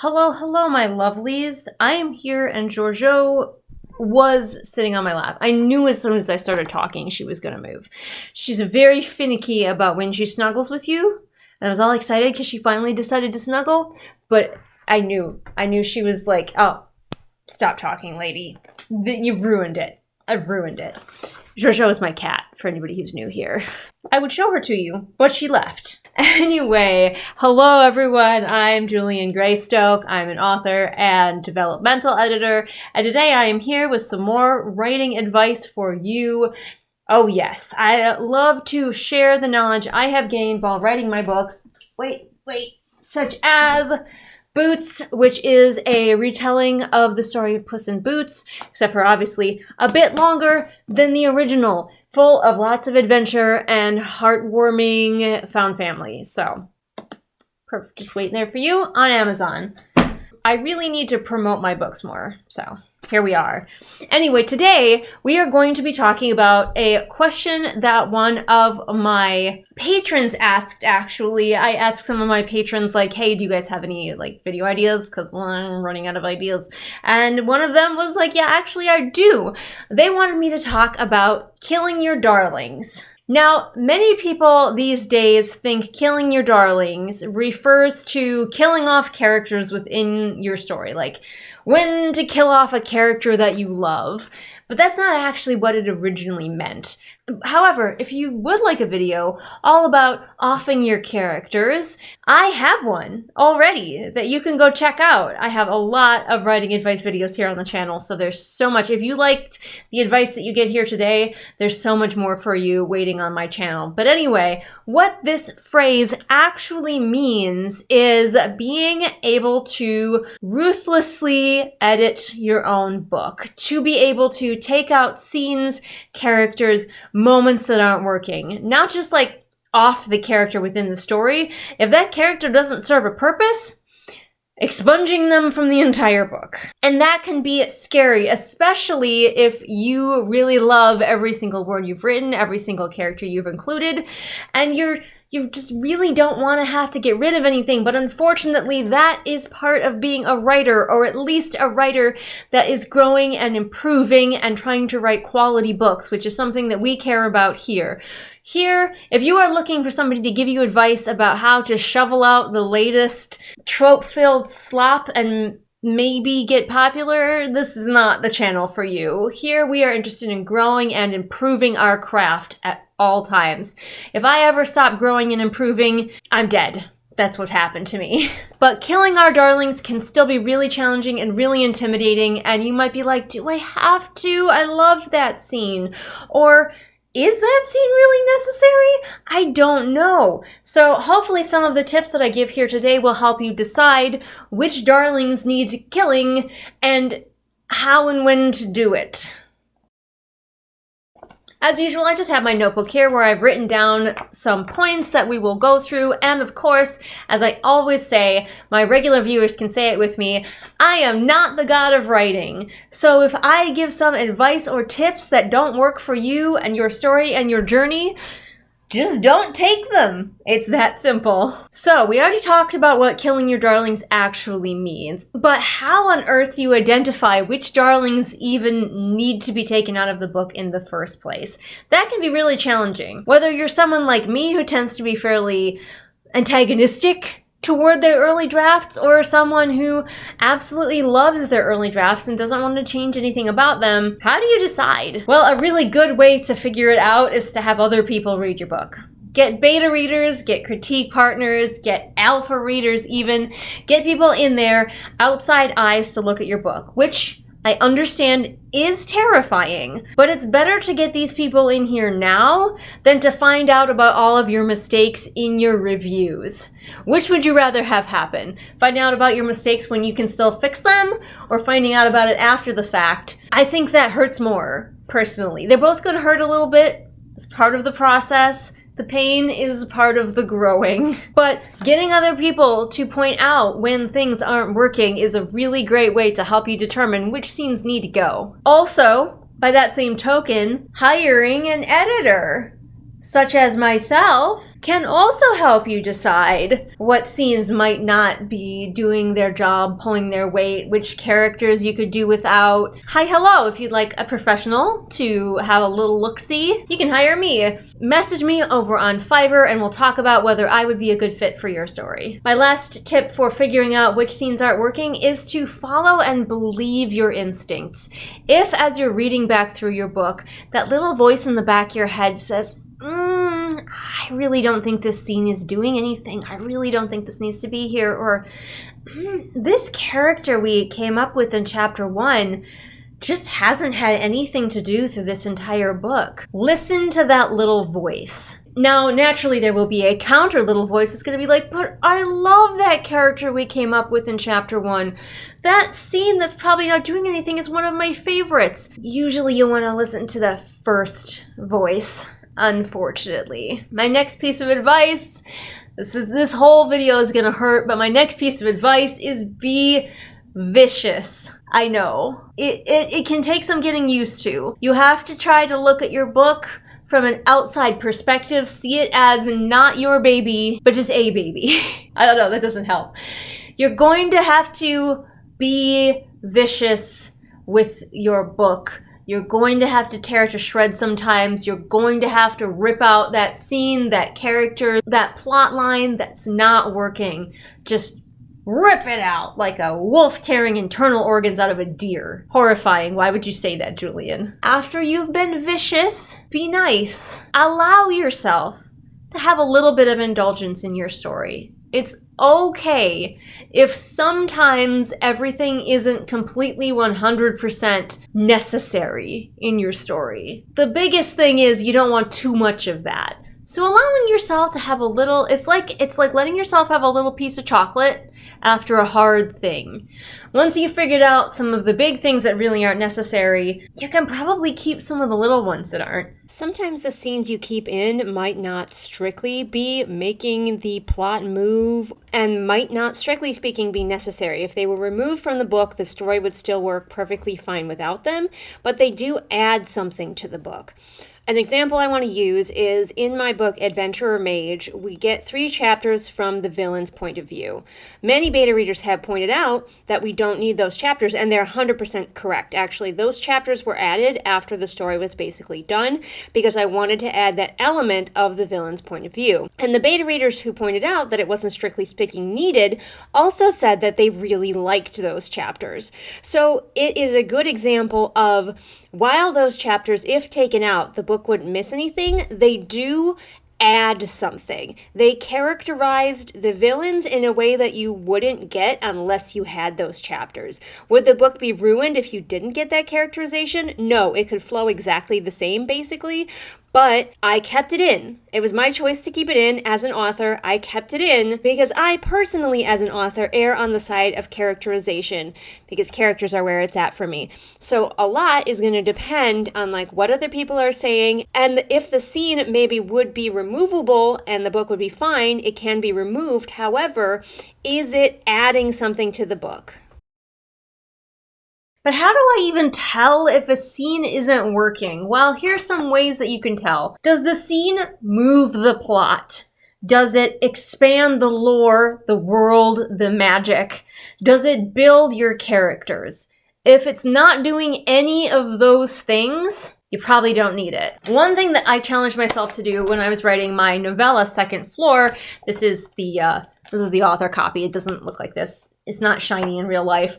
Hello, hello, my lovelies. I am here, and Giorgio was sitting on my lap. I knew as soon as I started talking she was going to move. She's very finicky about when she snuggles with you, and I was all excited because she finally decided to snuggle, but I knew she was like, oh, stop talking, lady. You've ruined it. I've ruined it. Giorgio is my cat, for anybody who's new here. I would show her to you, but she left. Anyway, hello everyone, I'm Julian Greystoke. I'm an author and developmental editor, and today I am here with some more writing advice for you. Oh yes, I love to share the knowledge I have gained while writing my books. Such as Boots, which is a retelling of the story of Puss in Boots, except for obviously a bit longer than the original, full of lots of adventure and heartwarming found family. So, perfect. Just waiting there for you on Amazon. I really need to promote my books more, so here we are. Anyway, today we are going to be talking about a question that one of my patrons asked, actually. I asked some of my patrons, like, hey, do you guys have any, video ideas? Because I'm running out of ideas. And one of them was like, yeah, actually, I do. They wanted me to talk about killing your darlings. Now, many people these days think killing your darlings refers to killing off characters within your story, like when to kill off a character that you love, but that's not actually what it originally meant. However, if you would like a video all about offing your characters, I have one already that you can go check out. I have a lot of writing advice videos here on the channel, so there's so much. If you liked the advice that you get here today, there's so much more for you waiting on my channel. But anyway, what this phrase actually means is being able to ruthlessly edit your own book, to be able to take out scenes, characters, moments that aren't working. Not just like off the character within the story. If that character doesn't serve a purpose, expunging them from the entire book. And that can be scary, especially if you really love every single word you've written, every single character you've included, and you just really don't want to have to get rid of anything. But unfortunately, that is part of being a writer, or at least a writer that is growing and improving and trying to write quality books, which is something that we care about here. Here, if you are looking for somebody to give you advice about how to shovel out the latest trope-filled slop and maybe get popular, this is not the channel for you. Here we are interested in growing and improving our craft at all times. If I ever stop growing and improving, I'm dead. That's what happened to me. But killing our darlings can still be really challenging and really intimidating, and you might be like, do I have to? I loved that scene. Or, is that scene really necessary? I don't know. So hopefully some of the tips that I give here today will help you decide which darlings need killing and how and when to do it. As usual, I just have my notebook here where I've written down some points that we will go through, and of course, as I always say, my regular viewers can say it with me, I am not the god of writing. So if I give some advice or tips that don't work for you and your story and your journey, just don't take them. It's that simple. So we already talked about what killing your darlings actually means, but how on earth do you identify which darlings even need to be taken out of the book in the first place? That can be really challenging. Whether you're someone like me who tends to be fairly antagonistic toward their early drafts, or someone who absolutely loves their early drafts and doesn't want to change anything about them, how do you decide? Well, a really good way to figure it out is to have other people read your book. Get beta readers, get critique partners, get alpha readers even. Get people in there, outside eyes to look at your book, which I understand is terrifying, but it's better to get these people in here now than to find out about all of your mistakes in your reviews. Which would you rather have happen? Finding out about your mistakes when you can still fix them, or finding out about it after the fact? I think that hurts more, personally. They're both going to hurt a little bit. It's part of the process. The pain is part of the growing. But getting other people to point out when things aren't working is a really great way to help you determine which scenes need to go. Also, by that same token, hiring an editor. such as myself, can also help you decide what scenes might not be doing their job, pulling their weight, which characters you could do without. Hi, hello, if you'd like a professional to have a little look-see, you can hire me. Message me over on Fiverr and we'll talk about whether I would be a good fit for your story. My last tip for figuring out which scenes aren't working is to follow and believe your instincts. If, as you're reading back through your book, that little voice in the back of your head says, I really don't think this scene is doing anything. I really don't think this needs to be here. Or this character we came up with in chapter 1 just hasn't had anything to do through this entire book. Listen to that little voice. Now, naturally, there will be a counter little voice that's going to be like, but I love that character we came up with in chapter 1. That scene that's probably not doing anything is one of my favorites. Usually you want to listen to the first voice, unfortunately. My next piece of advice, this whole video is going to hurt, but my next piece of advice is be vicious. I know. It can take some getting used to. You have to try to look at your book from an outside perspective, see it as not your baby, but just a baby. I don't know, that doesn't help. You're going to have to be vicious with your book. You're going to have to tear it to shreds sometimes. You're going to have to rip out that scene, that character, that plot line that's not working. Just rip it out like a wolf tearing internal organs out of a deer. Horrifying. Why would you say that, Julian? After you've been vicious, be nice. Allow yourself to have a little bit of indulgence in your story. It's okay if sometimes everything isn't completely 100% necessary in your story. The biggest thing is you don't want too much of that. So allowing yourself to have a little, it's like letting yourself have a little piece of chocolate after a hard thing. Once you've figured out some of the big things that really aren't necessary, you can probably keep some of the little ones that aren't. Sometimes the scenes you keep in might not strictly be making the plot move and might not, strictly speaking, be necessary. If they were removed from the book, the story would still work perfectly fine without them, but they do add something to the book. An example I want to use is in my book, Adventurer Mage, we get 3 chapters from the villain's point of view. Many beta readers have pointed out that we don't need those chapters, and they're 100% correct. Actually, those chapters were added after the story was basically done because I wanted to add that element of the villain's point of view. And the beta readers who pointed out that it wasn't strictly speaking needed also said that they really liked those chapters. So it is a good example of while those chapters, if taken out, the book wouldn't miss anything, they do add something. They characterized the villains in a way that you wouldn't get unless you had those chapters. Would the book be ruined if you didn't get that characterization? No, it could flow exactly the same, basically. But I kept it in. It was my choice to keep it in as an author. I kept it in because I personally, as an author, err on the side of characterization because characters are where it's at for me. So a lot is going to depend on like what other people are saying, and if the scene maybe would be removable and the book would be fine, it can be removed. However, is it adding something to the book? But how do I even tell if a scene isn't working? Well, here's some ways that you can tell. Does the scene move the plot? Does it expand the lore, the world, the magic? Does it build your characters? If it's not doing any of those things, you probably don't need it. One thing that I challenged myself to do when I was writing my novella, Second Floor, this is the author copy. It doesn't look like this. It's not shiny in real life.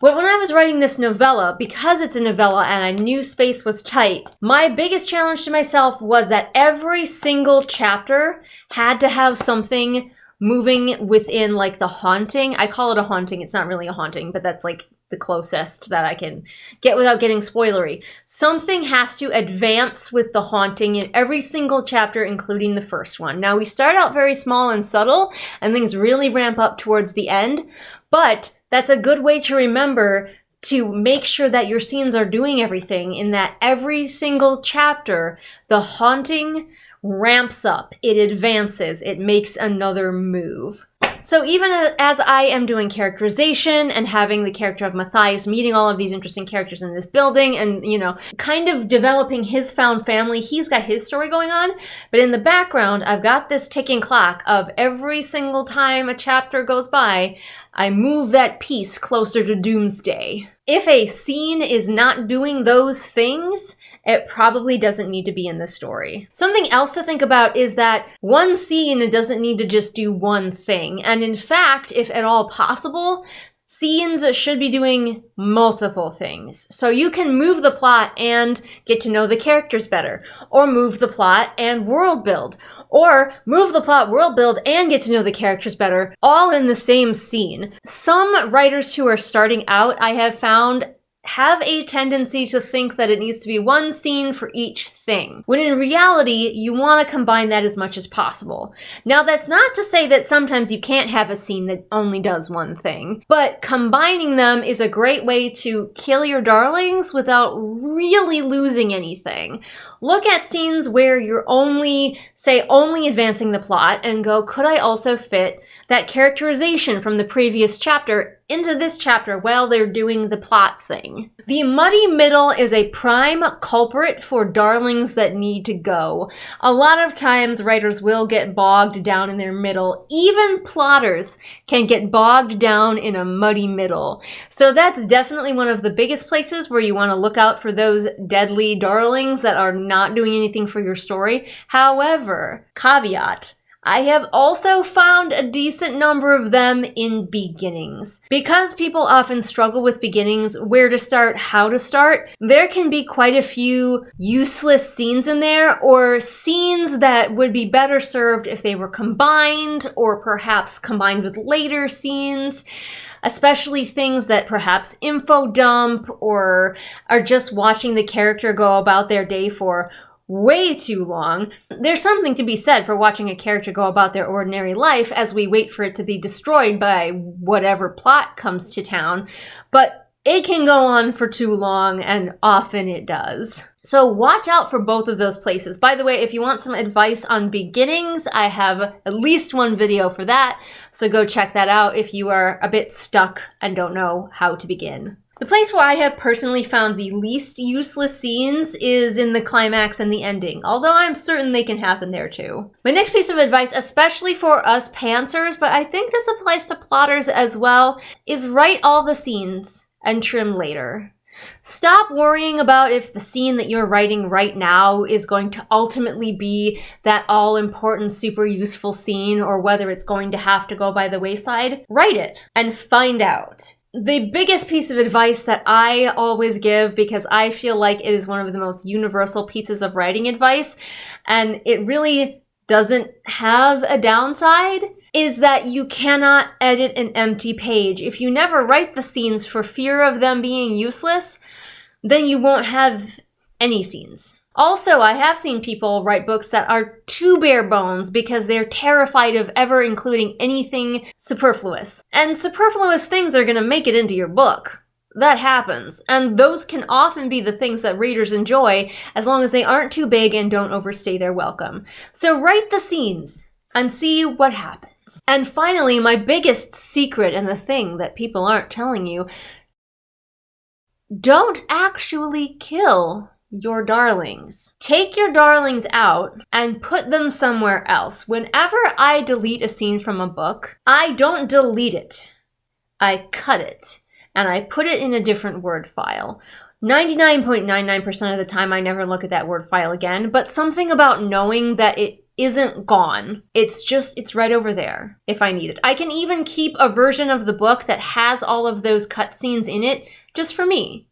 But when I was writing this novella, because it's a novella and I knew space was tight, my biggest challenge to myself was that every single chapter had to have something moving within like the haunting. I call it a haunting. It's not really a haunting, but that's like the closest that I can get without getting spoilery. Something has to advance with the haunting in every single chapter, including the first one. Now, we start out very small and subtle, and things really ramp up towards the end, but that's a good way to remember to make sure that your scenes are doing everything in that every single chapter, the haunting ramps up, it advances, it makes another move. So even as I am doing characterization and having the character of Matthias meeting all of these interesting characters in this building and, kind of developing his found family, he's got his story going on. But in the background, I've got this ticking clock of every single time a chapter goes by, I move that piece closer to doomsday. If a scene is not doing those things, it probably doesn't need to be in the story. Something else to think about is that one scene doesn't need to just do one thing. And in fact, if at all possible, scenes should be doing multiple things. So you can move the plot and get to know the characters better, or move the plot and world build, or move the plot, world build, and get to know the characters better, all in the same scene. Some writers who are starting out, I have found, have a tendency to think that it needs to be one scene for each thing, when in reality, you want to combine that as much as possible. Now, that's not to say that sometimes you can't have a scene that only does one thing, but combining them is a great way to kill your darlings without really losing anything. Look at scenes where you're only advancing the plot and go, could I also fit that characterization from the previous chapter into this chapter while they're doing the plot thing? The muddy middle is a prime culprit for darlings that need to go. A lot of times writers will get bogged down in their middle. Even plotters can get bogged down in a muddy middle. So that's definitely one of the biggest places where you want to look out for those deadly darlings that are not doing anything for your story. However, caveat, I have also found a decent number of them in beginnings. Because people often struggle with beginnings, where to start, how to start, there can be quite a few useless scenes in there, or scenes that would be better served if they were combined, or perhaps combined with later scenes. Especially things that perhaps info dump, or are just watching the character go about their day for way too long. There's something to be said for watching a character go about their ordinary life as we wait for it to be destroyed by whatever plot comes to town, but it can go on for too long, and often it does. So watch out for both of those places. By the way, if you want some advice on beginnings, I have at least one video for that, so go check that out if you are a bit stuck and don't know how to begin. The place where I have personally found the least useless scenes is in the climax and the ending, although I'm certain they can happen there too. My next piece of advice, especially for us pantsers, but I think this applies to plotters as well, is write all the scenes and trim later. Stop worrying about if the scene that you're writing right now is going to ultimately be that all-important, super useful scene, or whether it's going to have to go by the wayside. Write it and find out. The biggest piece of advice that I always give, because I feel like it is one of the most universal pieces of writing advice, and it really doesn't have a downside, is that you cannot edit an empty page. If you never write the scenes for fear of them being useless, then you won't have any scenes. Also, I have seen people write books that are too bare bones because they're terrified of ever including anything superfluous. And superfluous things are going to make it into your book. That happens. And those can often be the things that readers enjoy, as long as they aren't too big and don't overstay their welcome. So write the scenes and see what happens. And finally, my biggest secret, and the thing that people aren't telling you, don't actually kill your darlings. Take your darlings out and put them somewhere else. Whenever I delete a scene from a book, I don't delete it. I cut it and I put it in a different Word file. 99.99% of the time I never look at that Word file again, but something about knowing that it isn't gone. It's right over there if I need it. I can even keep a version of the book that has all of those cutscenes in it just for me,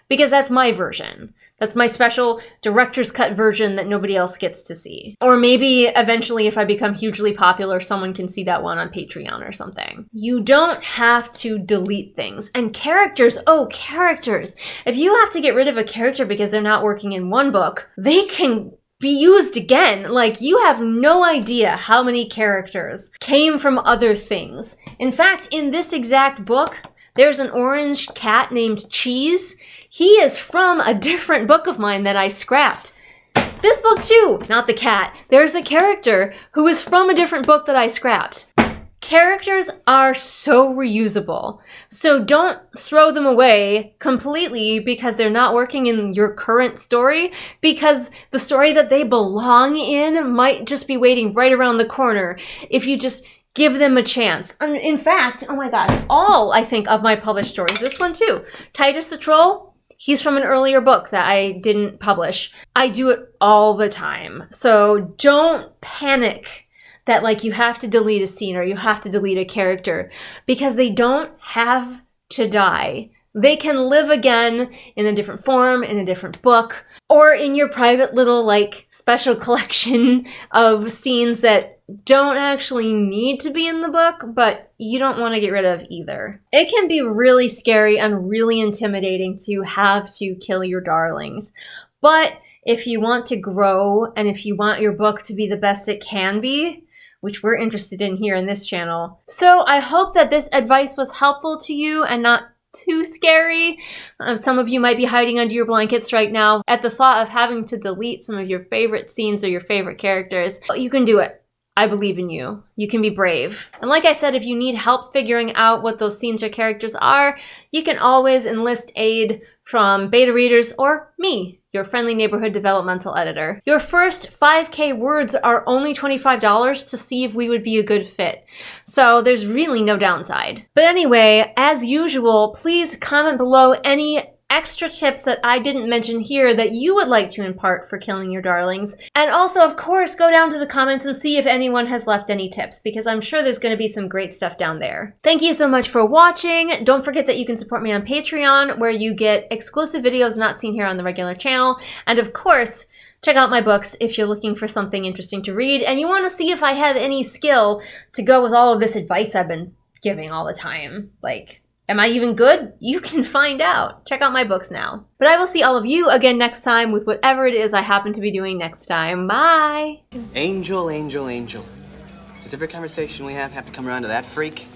because that's my version. That's my special director's cut version that nobody else gets to see. Or maybe eventually if I become hugely popular, someone can see that one on Patreon or something. You don't have to delete things. And characters, characters. If you have to get rid of a character because they're not working in one book, they can be used again. Like, you have no idea how many characters came from other things. In fact, in this exact book, there's an orange cat named Cheese. He is from a different book of mine that I scrapped. This book too, not the cat. There's a character who is from a different book that I scrapped. Characters are so reusable. So don't throw them away completely because they're not working in your current story, because the story that they belong in might just be waiting right around the corner if you just give them a chance. In fact, oh my gosh, all, I think, of my published stories, this one too, Titus the Troll, he's from an earlier book that I didn't publish. I do it all the time. So don't panic that like you have to delete a scene or you have to delete a character, because they don't have to die. They can live again in a different form, in a different book, or in your private little like special collection of scenes that don't actually need to be in the book, but you don't want to get rid of either. It can be really scary and really intimidating to have to kill your darlings. But if you want to grow and if you want your book to be the best it can be, which we're interested in here in this channel. So I hope that this advice was helpful to you and not too scary. Some of you might be hiding under your blankets right now at the thought of having to delete some of your favorite scenes or your favorite characters. But you can do it. I believe in you. You can be brave. And like I said, if you need help figuring out what those scenes or characters are, you can always enlist aid from beta readers or me, your friendly neighborhood developmental editor. Your first 5K words are only $25 to see if we would be a good fit. So there's really no downside. But anyway, as usual, please comment below any extra tips that I didn't mention here that you would like to impart for killing your darlings. And also, of course, go down to the comments and see if anyone has left any tips, because I'm sure there's going to be some great stuff down there. Thank you so much for watching. Don't forget that you can support me on Patreon, where you get exclusive videos not seen here on the regular channel. And of course, check out my books if you're looking for something interesting to read and you want to see if I have any skill to go with all of this advice I've been giving all the time. Like, am I even good? You can find out. Check out my books now. But I will see all of you again next time with whatever it is I happen to be doing next time. Bye! Angel, angel, angel. Does every conversation we have to come around to that freak?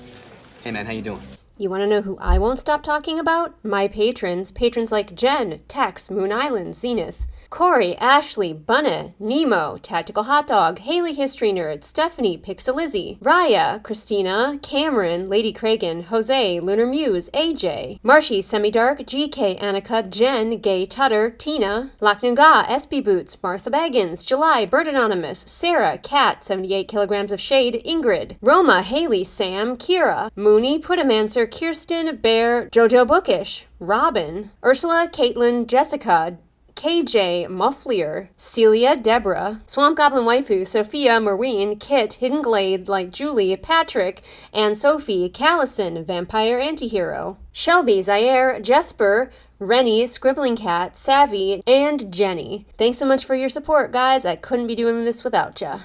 Hey man, how you doing? You want to know who I won't stop talking about? My patrons. Patrons like Jen, Tex, Moon Island, Zenith, Corey, Ashley, Bunna, Nemo, Tactical Hot Dog, Haley History Nerd, Stephanie, Pixelizzy, Raya, Christina, Cameron, Lady Kragan, Jose, Lunar Muse, AJ, Marshy, Semi-Dark, GK, Annika, Jen, Gay Tutter, Tina, Laknunga, SB Boots, Martha Baggins, July, Bird Anonymous, Sarah, Kat, 78 kilograms of shade, Ingrid, Roma, Haley, Sam, Kira, Mooney, Pudamancer, Kirsten, Bear, Jojo Bookish, Robin, Ursula, Caitlin, Jessica, KJ, Mufflier, Celia, Deborah, Swamp Goblin Waifu, Sophia, Maureen, Kit, Hidden Glade, like Julie, Patrick, and Sophie, Callison, Vampire Antihero, Shelby, Zaire, Jesper, Rennie, Scribbling Cat, Savvy, and Jenny. Thanks so much for your support, guys. I couldn't be doing this without ya.